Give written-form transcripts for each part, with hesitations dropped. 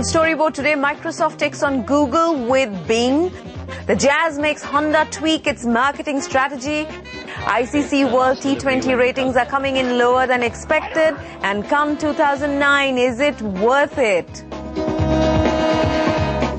On Storyboard today, Microsoft takes on Google with Bing. The Jazz makes Honda tweak its marketing strategy. ICC World T20 ratings are coming in lower than expected. And come 2009, is it worth it?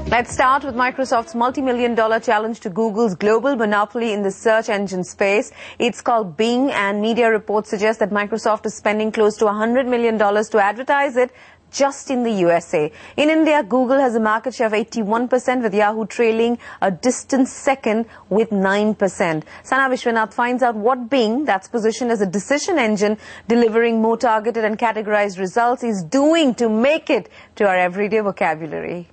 Let's start with Microsoft's multi-million-dollar challenge to Google's global monopoly in the search engine space. It's called Bing, and media reports suggest that Microsoft is spending close to $100 million to advertise it just in the USA. In India, Google has a market share of 81%, with Yahoo trailing a distant second with 9%. Sana Vishwanath finds out what Bing, that's positioned as a decision engine delivering more targeted and categorized results, is doing to make it to our everyday vocabulary.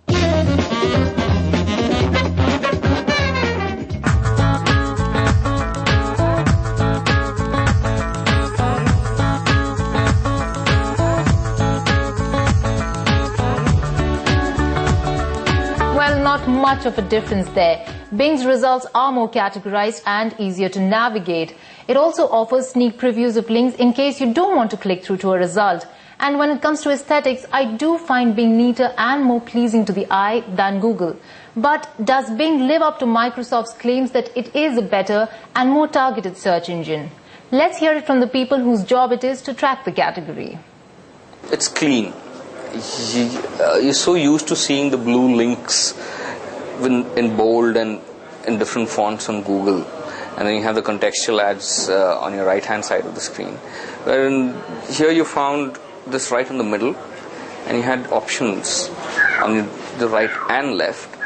Well, not much of a difference there. Bing's results are more categorized and easier to navigate. It also offers sneak previews of links in case you don't want to click through to a result. And when it comes to aesthetics, I do find Bing neater and more pleasing to the eye than Google. But does Bing live up to Microsoft's claims that it is a better and more targeted search engine? Let's hear it from the people whose job it is to track the category. It's clean. You're so used to seeing the blue links in bold and in different fonts on Google, and then you have the contextual ads on your right hand side of the screen. Wherein here you found this right in the middle, and you had options on the right and left,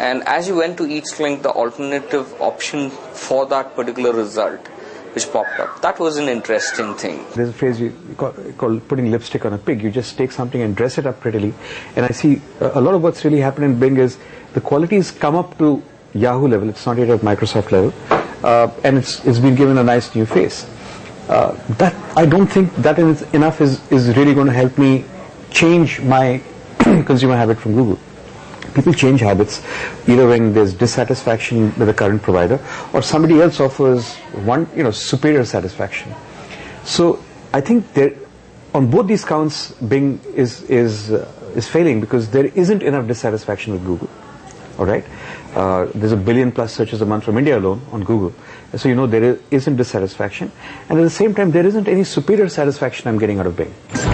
and as you went to each link, the alternative option for that particular result which popped up. That was an interesting thing. There's a phrase you call putting lipstick on a pig. You just take something and dress it up prettily. And I see a lot of what's really happened in Bing is the quality's come up to Yahoo level. It's not yet at Microsoft level. And it's been given a nice new face. That I don't think that enough is really going to help me change my consumer habit from Google. People change habits either when there's dissatisfaction with the current provider or somebody else offers one, superior satisfaction. So I think on both these counts, Bing is failing because there isn't enough dissatisfaction with Google. All right, there's 1 billion plus searches a month from India alone on Google. So there isn't dissatisfaction, and at the same time there isn't any superior satisfaction I'm getting out of Bing.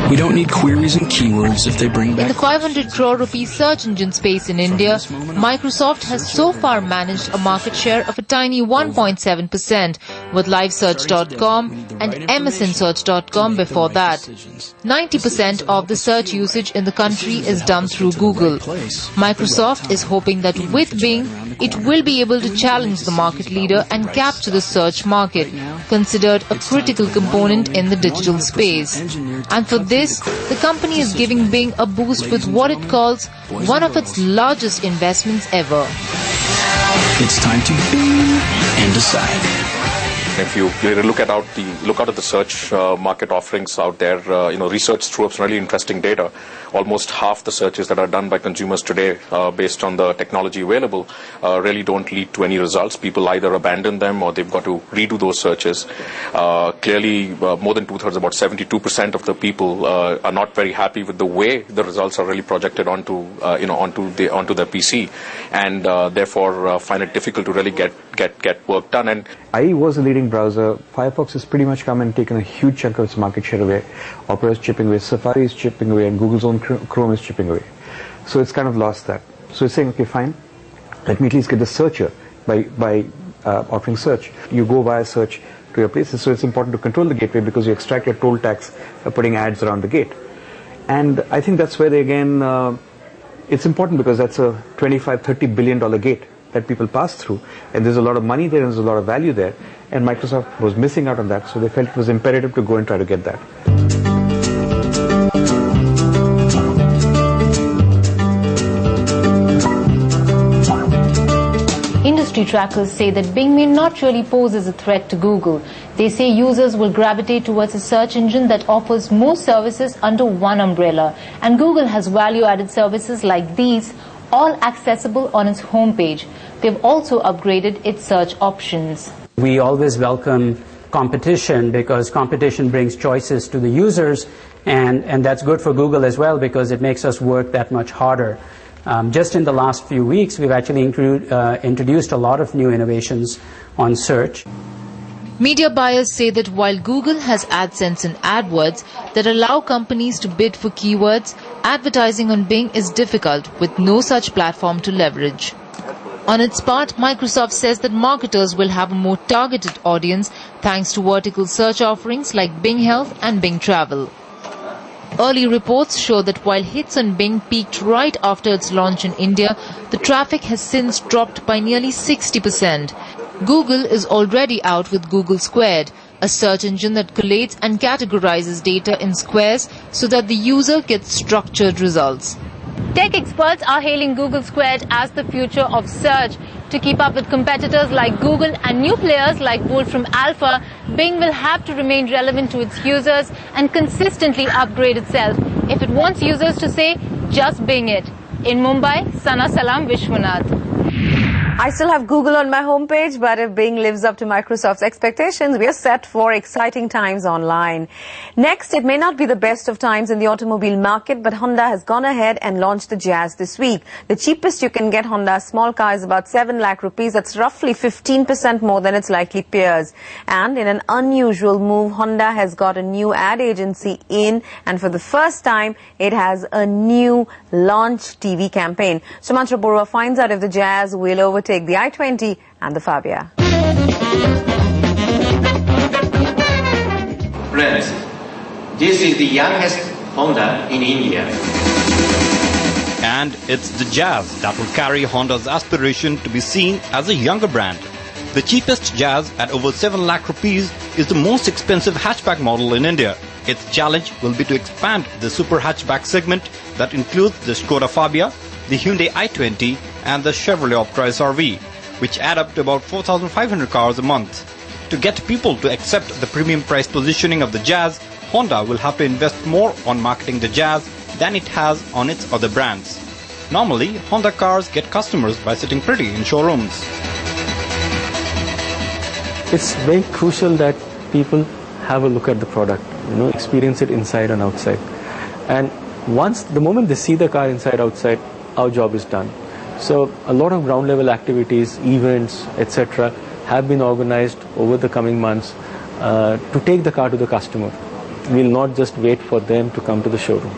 We don't need queries and keywords if they bring back... In the 500 crore rupee search engine space in India, Microsoft has so far managed a market share of a tiny 1.7%, with livesearch.com and msnsearch.com before that. 90% of the search usage in the country is done through Google. Microsoft is hoping that with Bing, it will be able to challenge the market leader and capture the search market, considered a critical component in the digital space. And for this, the company is giving Bing a boost with what it calls one of its largest investments ever. It's time to Bing and decide. If you look out at the search market offerings out there, research threw up some really interesting data. Almost half the searches that are done by consumers today, based on the technology available, really don't lead to any results. People either abandon them or they've got to redo those searches. Clearly, more than two-thirds, about 72% of the people are not very happy with the way the results are really projected onto their PC, and therefore find it difficult to really get work done. And IE was a leading browser. Firefox has pretty much come and taken a huge chunk of its market share away. Opera is chipping away, Safari is chipping away, and Google's own Chrome is chipping away. So it's kind of lost that. So it's saying, okay, fine, let me at least get the searcher by offering search. You go via search to your places, so it's important to control the gateway because you extract your toll tax putting ads around the gate. And I think that's where, it's important because that's a $25-30 billion gate that people pass through, and there's a lot of money there and there's a lot of value there, and Microsoft was missing out on that, so they felt it was imperative to go and try to get that. Industry trackers say that Bing may not really pose as a threat to Google. They say users will gravitate towards a search engine that offers more services under one umbrella, and Google has value-added services like these, all accessible on its homepage. They've also upgraded its search options. We always welcome competition because competition brings choices to the users, And that's good for Google as well because it makes us work that much harder. Just in the last few weeks, we've actually introduced a lot of new innovations on search. Media buyers say that while Google has AdSense and AdWords that allow companies to bid for keywords, advertising on Bing is difficult with no such platform to leverage. On its part, Microsoft says that marketers will have a more targeted audience thanks to vertical search offerings like Bing Health and Bing Travel. Early reports show that while hits on Bing peaked right after its launch in India, the traffic has since dropped by nearly 60%. Google is already out with Google Squared, a search engine that collates and categorizes data in squares so that the user gets structured results. Tech experts are hailing Google Squared as the future of search. To keep up with competitors like Google and new players like Bolt from Alpha, Bing will have to remain relevant to its users and consistently upgrade itself if it wants users to say, just Bing it. In Mumbai, Sana Salam Vishwanath. I still have Google on my homepage, but if Bing lives up to Microsoft's expectations, we are set for exciting times online. Next, it may not be the best of times in the automobile market, but Honda has gone ahead and launched the Jazz this week. The cheapest you can get Honda's small car is about 7 lakh rupees. That's roughly 15% more than its likely peers. And in an unusual move, Honda has got a new ad agency in, and for the first time, it has a new launch TV campaign. Sumantra Borua finds out if the Jazz will overtake the i20 and the Fabia. Friends, this is the youngest Honda in India. And it's the Jazz that will carry Honda's aspiration to be seen as a younger brand. The cheapest Jazz at over 7 lakh rupees is the most expensive hatchback model in India. Its challenge will be to expand the super hatchback segment that includes the Skoda Fabia, the Hyundai i20 and the Chevrolet Optra SRV, which add up to about 4,500 cars a month. To get people to accept the premium price positioning of the Jazz, Honda will have to invest more on marketing the Jazz than it has on its other brands. Normally, Honda cars get customers by sitting pretty in showrooms. It's very crucial that people have a look at the product, experience it inside and outside. And the moment they see the car inside, outside, our job is done. So a lot of ground level activities, events, etc. have been organized over the coming months to take the car to the customer. We'll not just wait for them to come to the showroom.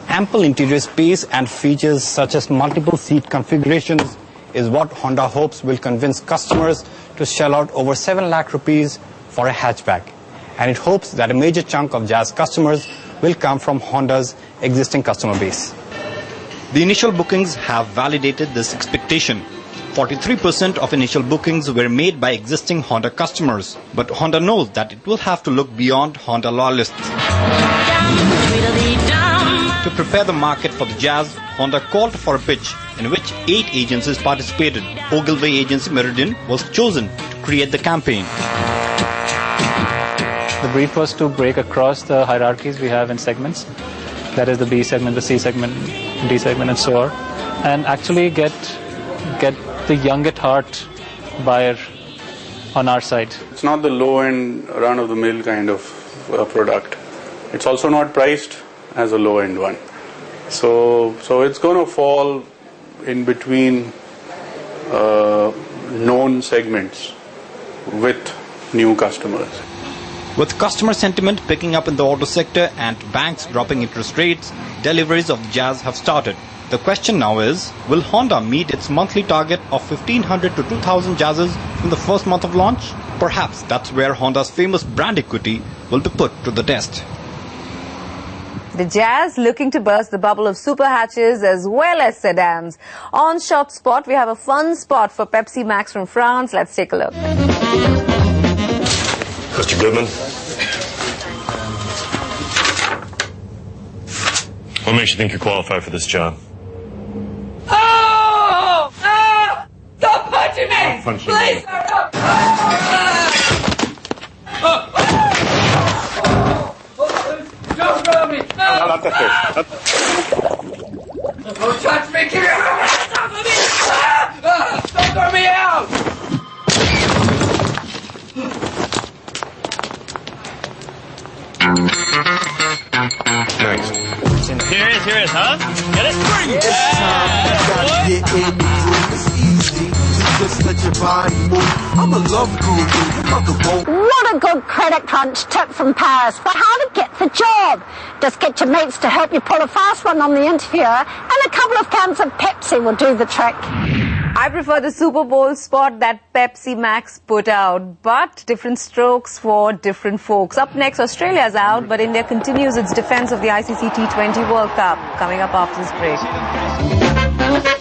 Ample interior space and features such as multiple seat configurations is what Honda hopes will convince customers to shell out over 7 lakh rupees for a hatchback. And it hopes that a major chunk of Jazz customers will come from Honda's existing customer base. The initial bookings have validated this expectation. 43% of initial bookings were made by existing Honda customers, but Honda knows that it will have to look beyond Honda loyalists. To prepare the market for the Jazz, Honda called for a pitch in which 8 agencies participated. Ogilvy agency Meridian was chosen to create the campaign. The brief was to break across the hierarchies we have in segments. That is the B segment, the C segment, D segment, and so on, and actually get the young at heart buyer on our side. It's not the low-end, run-of-the-mill kind of product. It's also not priced as a low-end one. So it's going to fall in between known segments with new customers. With customer sentiment picking up in the auto sector and banks dropping interest rates, deliveries of Jazz have started. The question now is, will Honda meet its monthly target of 1,500 to 2,000 Jazzes in the first month of launch? Perhaps that's where Honda's famous brand equity will be put to the test. The Jazz looking to burst the bubble of super hatches as well as sedans. On Shop Spot, we have a fun spot for Pepsi Max from France. Let's take a look. Mr. Goodman, what makes you think you're qualified for this job? Oh! Ah! Stop punching me! Please! Don't throw me! No, not that Don't touch me! Keep your hands off of me! Don't throw me out! Serious, huh? Get it? Get in the groove, it's easy. Just let your body move. I'm a love guru. What a good credit crunch tip from Paris for how to get the job. Just get your mates to help you pull a fast one on the interviewer, and a couple of cans of Pepsi will do the trick. I prefer the Super Bowl spot that Pepsi Max put out, but different strokes for different folks. Up next, Australia's out, but India continues its defense of the ICC T20 World Cup. Coming up after this break.